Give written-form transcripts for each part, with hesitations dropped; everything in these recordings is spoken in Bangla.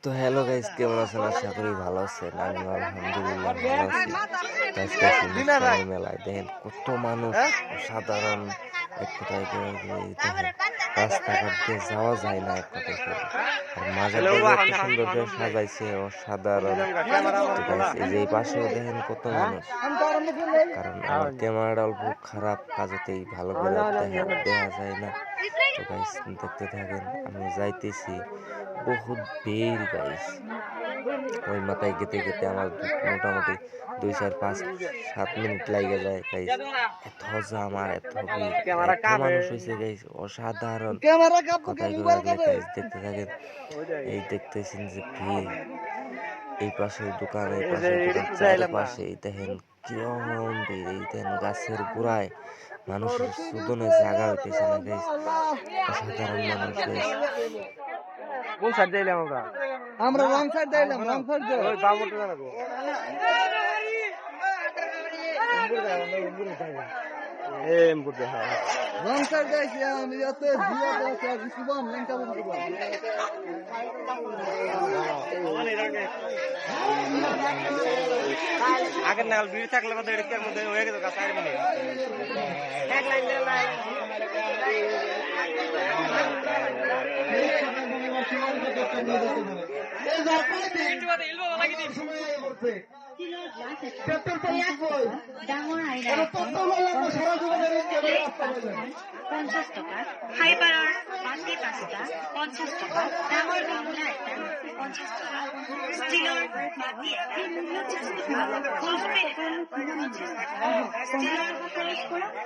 তো হ্যালো গাইস, কেমন আছেন? আশা করি ভালো আছেন। আমি আলহামদুলিল্লাহ ভালো আছি। তো আজকে আছি মিষ্টান্ন মেলায়। দেখেন কত মানুষ, অসাধারণ। এক কথায় দেখেন রাস্তাঘাট দিয়ে যাওয়া যায় না, এক কথায় খেলে। আর মাজারটা যে এত সুন্দর করে সাজাইছে, অসাধারণ। তো গাইস এই যে এই পাশেও দেখেন কত মানুষ। কারণ আমার ক্যামেরাটা অল্প খারাপ, কাজতেই ভালো করে দেখা যায় না। তো গাইস দেখতে থাকেন, আমি যাইতেছি। বহুত ভিড় গাইস। ওই মাথায় গেতে গেতে আমার মোটামুটি 2, 4, 5, 7 মিনিট লাগে যায় গাইস। এত জাম আর এত ভিড়, এত মানুষ হয়েছে গাইস, অসাধারণ। কথাই কয়ে গাইস দেখতে থাকেন। এই দেখতেছেন যে ভিড়, এই পাশের দোকান, এই পাশের দোকান, চারপাশে দেখেন কিরকম ভিড়। এই দেখেন গাছের গোড়ায় মানুষের সুদনে জায়গা হইতেছে না গাইস, অসাধারণ মানুষ গাইস। কোন সাইড দিলাম আমরা রং সাইড দিলাম, রং সাইড দাও ওই বামটা জানাবো রং সাইড দিয়েছি আমি এত ভিড় আছে কিছু বাম লেংটা বলতে আগে নাল ভিড় থাকলে মধ্যে এর মধ্যে হয়ে গেল কাছে আর মানে হেডলাইন লাইন ফাইবাৰৰ বাতি পাঁচটা 50 টকা, ডাঙৰ গামলা এটা 50 টকা, ষ্টীলৰ বাতি এটা 50 টকা, ফুলস্প্ৰে এটা 50 টকা, ষ্টীলৰ বটল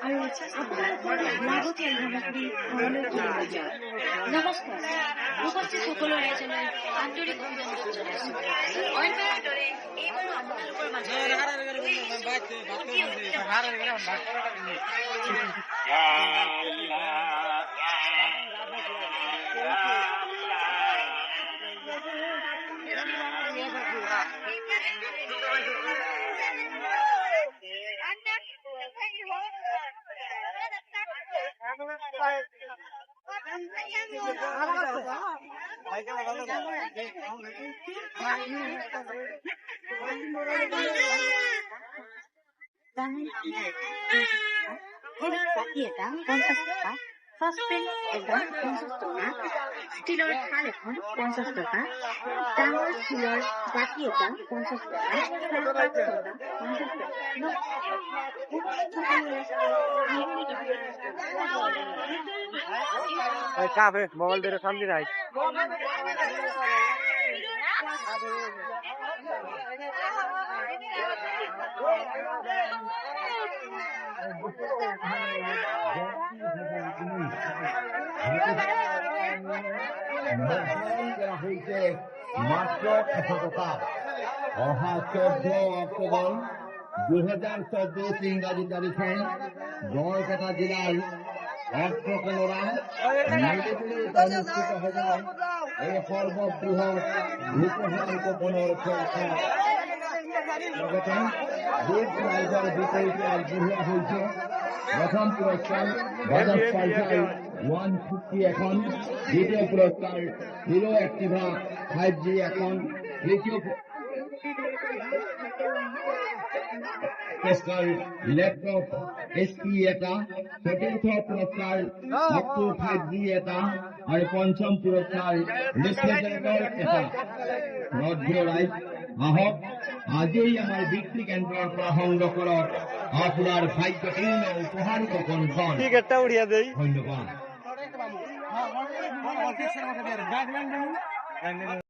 আৰু আপোনালোকৰ লাগতিয়াল সামগ্ৰী ঘৰলৈ কিনিব যাওক। নমস্কাৰ, উপস্থিত সকলো ৰাইজলৈ আন্তৰিক অভিনন্দন জনাইছো। অন্যৰ দৰে এইবাৰো আপোনালোকৰ মাজত বাতি এটা 50 টাকা, সসপেন এটা 50 টাকা, ষ্টীলৰ থাল এখন 50 টাকা, ডাঙৰ ষ্টীলৰ বাতি এটা 50 টাকা, 50 টাকা। কাফে মোবাইল ধরে সামনে রাখ মাত্র 100 টাকা। অহা 14 অক্টোবর 2014 ইংরাজি তারিখে গড়কাটা জেলার অষ্টকোণরা অনুষ্ঠিত হবে এই সর্ববৃহৎ রূপসংখ্য পুনরুত্থান বিপরীতে আর গৃহীত হয়েছে। প্রথম পুরস্কার বাজাজ পালসার 150 এখন, দ্বিতীয় পুরস্কার হিরো অ্যাক্টিভা 5G এখন, তৃতীয় পুরস্কার ল্যাপটপ HP এটা, চতুর্থ পুরস্কার অক্টো 5G এটা, আর পঞ্চম পুরস্কার রেফ্রিজারেটর এটা। নদীয় রাইট আহক আজই আমার বিক্রি কেন্দ্রের পৰা সংগ্রহ করক আপনার ভাগ্যপূর্ণ উপহার গোপন ধন। টিকেটটা উড়িয়ে দেই। ধন্যবাদ।